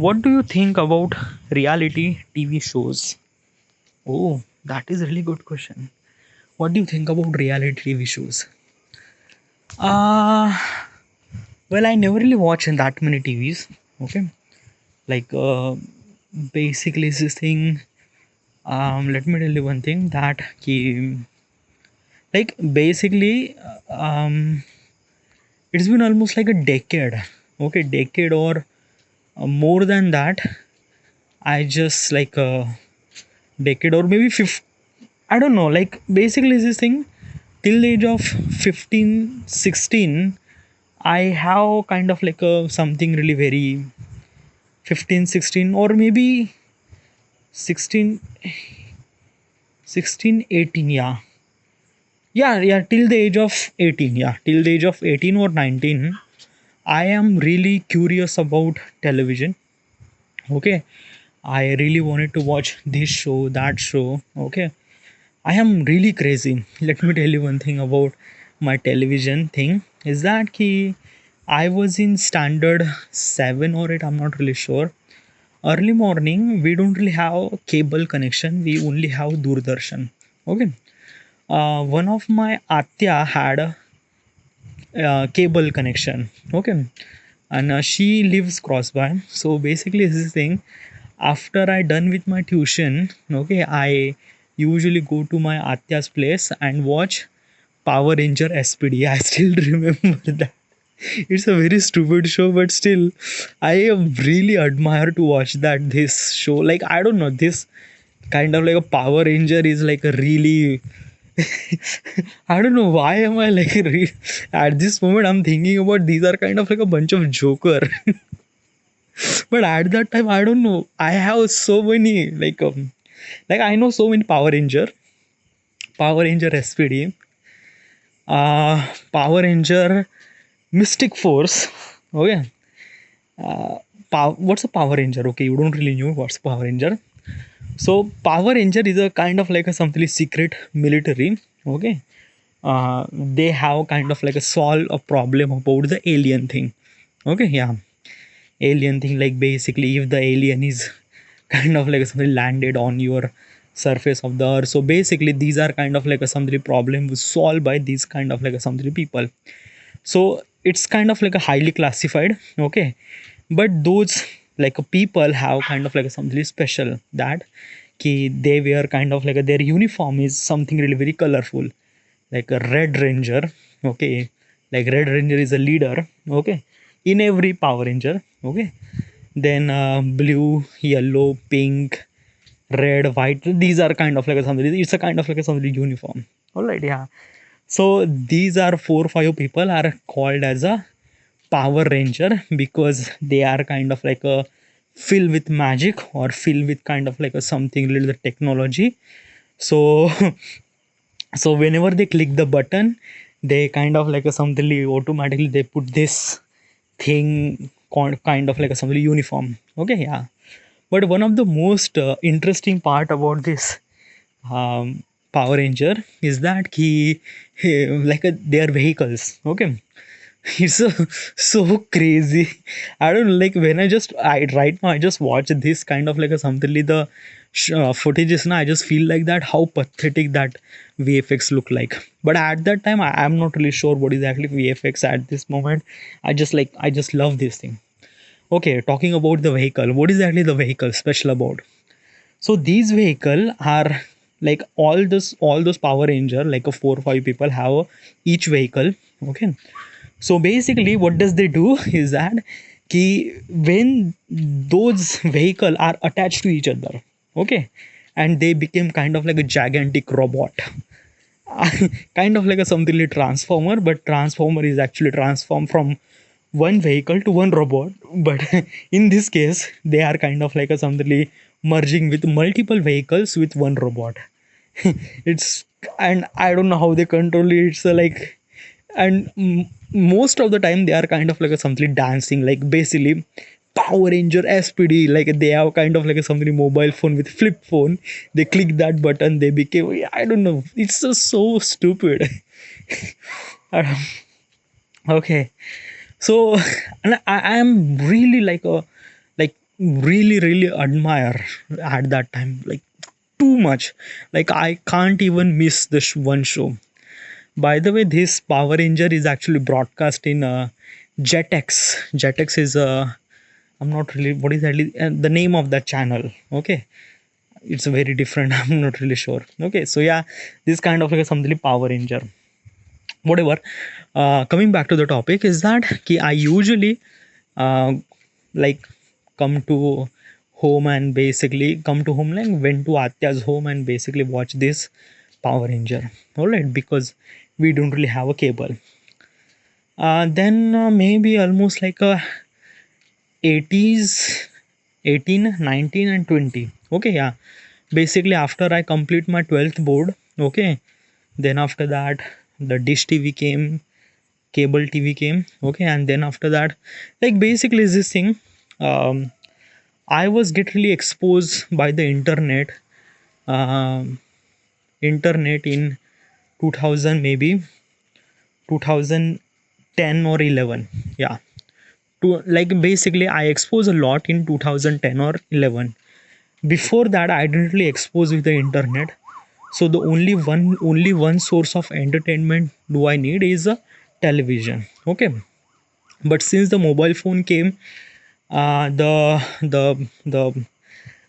What do you think about reality TV shows? Oh, that is a really good question. What do you think about reality TV shows? Uh, well, I never really watch that many TVs. Okay, like basically this thing. Let me tell you one thing that like basically it's been almost like a decade. Okay, decade or more than that. I just like a decade or maybe 50. I don't know, like basically this thing till the age of 15, 16, I have kind of like a something really very 15, 16, or maybe 16, 16, 18. Yeah, till the age of 18. Yeah, till the age of 18 or 19, I am really curious about television. Okay, I really wanted to watch this show, that show. Okay, I am really crazy. Let me tell you one thing about my television thing is that I was in standard 7 or 8, I'm not really sure. Early morning, we don't really have cable connection, we only have Doordarshan. Okay. One of my Atya had a cable connection. Okay. And she lives cross by. So basically, this thing, after I done with my tuition, okay, I usually go to my Atya's place and watch Power Ranger SPD. I still remember that. It's a very stupid show, but still, I really admire to watch that this show. Like I don't know, this kind of like a Power Ranger is like a really. I don't know why am I like at this moment I'm thinking about these are kind of like a bunch of Joker. But at that time I don't know. I have so many like I know so many Power Ranger SPD, Power Ranger Mystic Force. Okay. What's a Power Ranger? Okay, you don't really know what's Power Ranger. So Power Ranger is a kind of like a something secret military. Okay. They have kind of like a solve a problem about the alien thing. Okay, yeah, alien thing, like basically if the alien is kind of like something landed on your surface of the earth, so basically these are kind of like a something problem solved by these kind of like a something people. So it's kind of like a highly classified. Okay, but those like a people have kind of like a something special that they wear kind of like their uniform is something really very colorful, like a red ranger. Okay, like red ranger is a leader. Okay, in every Power Ranger. Okay, then blue, yellow, pink, red, white, these are kind of like a something, it's a kind of like a something uniform. All right, yeah. So these are 4 5 people are called as a Power Ranger because they are kind of like a filled with magic or filled with kind of like a something little technology. So so whenever they click the button, they kind of like a something automatically they put this thing kind of like a something uniform. Okay, yeah. But one of the most interesting part about this Power Ranger is that like their vehicles. Okay, it's so crazy. I don't know, like when I right now I just watch this kind of like a something the footages now, I just feel like that how pathetic that VFX look like. But at that time I'm not really sure what is actually VFX at this moment. I just love this thing. Okay, talking about the vehicle, what is actually the vehicle special about? So these vehicle are like all those Power Ranger like a 4 5 people have each vehicle. Okay, so basically what does they do is that when those vehicle are attached to each other, okay, and they became kind of like a gigantic robot. Kind of like a something like transformer, but transformer is actually transformed from one vehicle to one robot. But in this case they are kind of like a something like merging with multiple vehicles with one robot. It's, and I don't know how they control it. It's like, and most of the time they are kind of like a something dancing, like basically Power Ranger SPD, like they have kind of like a something mobile phone with flip phone. They click that button, they became, I don't know, it's just so stupid. Uh, okay, so and I am really like a like really admire at that time, like too much. Like I can't even miss this one show. By the way, this Power Ranger is actually broadcast in Jetix. Jetix is I'm not really what is actually the name of that channel. Okay, it's very different. I'm not really sure. Okay, so yeah, this kind of like something Power Ranger. Whatever. Coming back to the topic is that I usually uh, like come to home and basically come to home, like went to Atya's home and basically watch this Power Ranger. All right, because we don't really have a cable. Then maybe almost like a 80s, 18, 19 and 20. Okay, yeah. Basically after I complete my 12th board, okay, then after that the dish TV came, cable TV came, okay, and then after that, like basically is this thing. Um, I was get really exposed by the um, internet in 2000 maybe 2010 or 11. Yeah, to like basically I exposed a lot in 2010 or 11. Before that, I didn't really expose with the internet. So the only one source of entertainment do I need is a television. Okay, but since the mobile phone came, the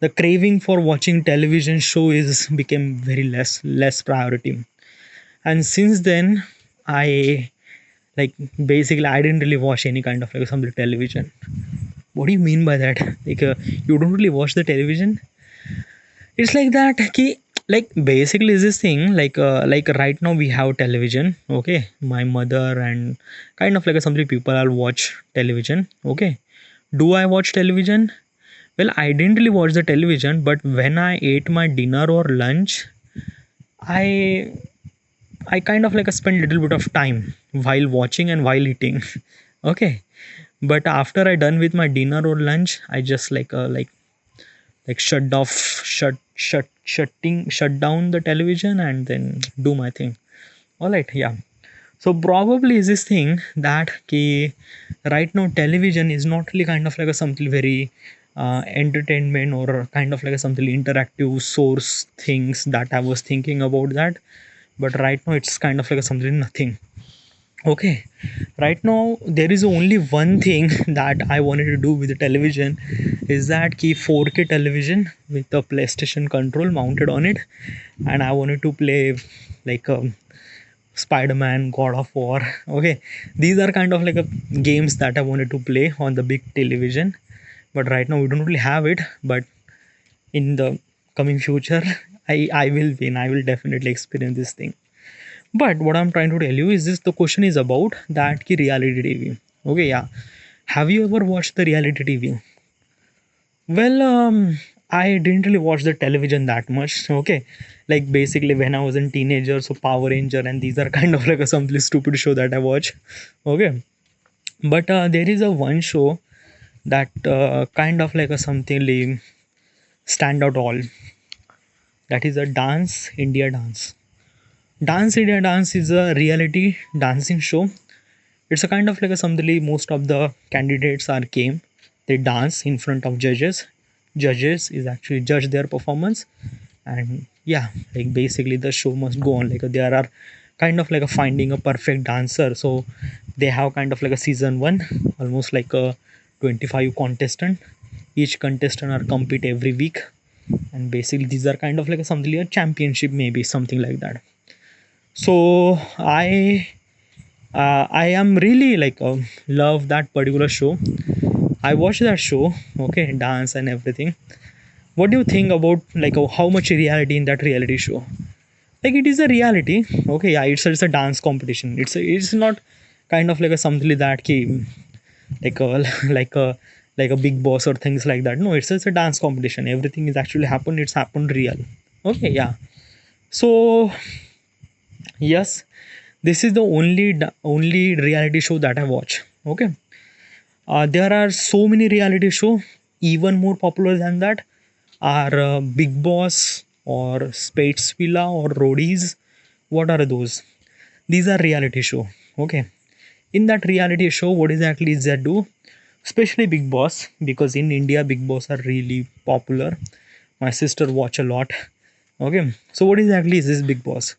the craving for watching television show is became very less priority. And since then, I like basically I didn't really watch any kind of like some television. What do you mean by that? Like you don't really watch the television? It's like that ki, like basically is this thing like right now we have television. Okay, my mother and kind of like some people I'll watch television. Okay, do I watch television? Well, I didn't really watch the television, but when I ate my dinner or lunch, i I kind of like spend little bit of time while watching and while eating. Okay, but after I done with my dinner or lunch, I just like shut down the television and then do my thing. All right, yeah. So probably is this thing that right now television is not really kind of like a something very entertainment or kind of like a something interactive source things that I was thinking about that. But right now it's kind of like a something nothing. Okay, right now there is only one thing that I wanted to do with the television, is that key 4K television with a PlayStation control mounted on it, and I wanted to play like Spider-Man, God of War. Okay, these are kind of like a games that I wanted to play on the big television, but right now we don't really have it. But in the coming future, I will win. I will definitely experience this thing. But what I'm trying to tell you is this: the question is about that ki reality TV. Okay, yeah. Have you ever watched the reality TV? Well, I didn't really watch the television that much. Okay, like basically when I was a teenager, so Power Ranger and these are kind of like a something stupid show that I watch. Okay, but there is a one show that kind of like a something like stand out all. That is a Dance India Dance. Dance India Dance is a reality dancing show. It's a kind of like a something most of the candidates are came. They dance in front of judges. Judges is actually judge their performance, and yeah, like basically the show must go on. Like there are kind of like a finding a perfect dancer. So they have kind of like a season one, almost like a 25 contestant. Each contestant are compete every week, and basically these are kind of like a something like a championship, maybe something like that. So I am really like love that particular show. I watched that show, okay, dance and everything. What do you think about like how much reality in that reality show? Like it is a reality, okay, yeah, it's a dance competition. It's not kind of like a something like that ki, like a like a like a big boss or things like that. No, it's just a dance competition. Everything is actually happened. It's happened real. Okay, yeah. So yes, this is the only reality show that I watch. Okay, there are so many reality show. Even more popular than that are Big Boss or Spades Villa or Roadies. What are those? These are reality show. Okay, in that reality show, what exactly is that do? especially Big Boss, because in India Big Boss are really popular. My sister watch a lot. Okay, so what exactly is this Big Boss?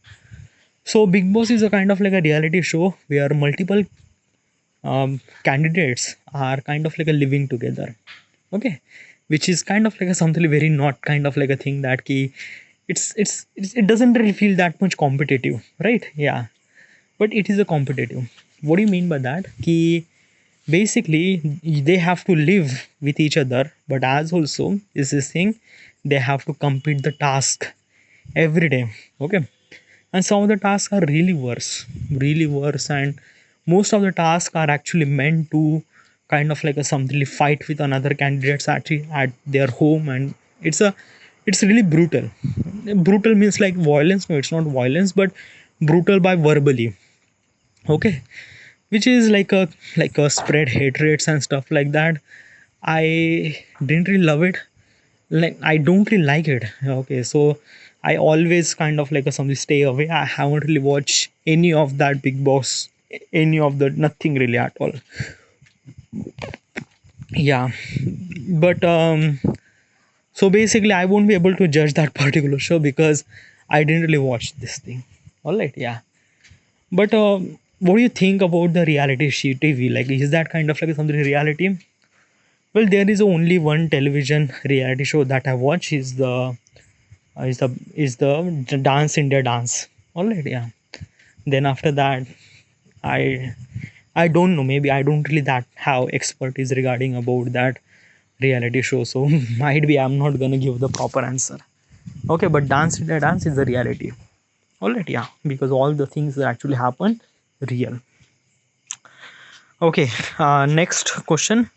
So Big Boss is a kind of like a reality show where multiple candidates are kind of like a living together. Okay, which is kind of like a something very not kind of like a thing that key. It doesn't really feel that much competitive, right? Yeah, but it is a competitive. What do you mean by that? Key basically they have to live with each other, but as also is this thing they have to complete the task every day. Okay, and some of the tasks are really worse, and most of the tasks are actually meant to kind of like a something fight with another candidates actually at their home, and it's really brutal. Brutal means like violence. No, it's not violence, but brutal by verbally. Okay, which is like a spread hatreds and stuff like that. I didn't really love it. Like I don't really like it. Okay, so I always kind of like a something stay away. I haven't really watched any of that Big Boss, any of the nothing really at all. Yeah, but so basically I won't be able to judge that particular show because I didn't really watch this thing. All right, yeah. But what do you think about the reality TV? Like, is that kind of like something reality? Well, there is only one television reality show that I watch is the Dance India Dance. All right, yeah. Then after that, I I don't know. Maybe I don't really that have expertise regarding about that reality show. So might be I'm not gonna give the proper answer. Okay, but Dance India Dance is the reality. All right, yeah, because all the things that actually happen real. Okay, next question.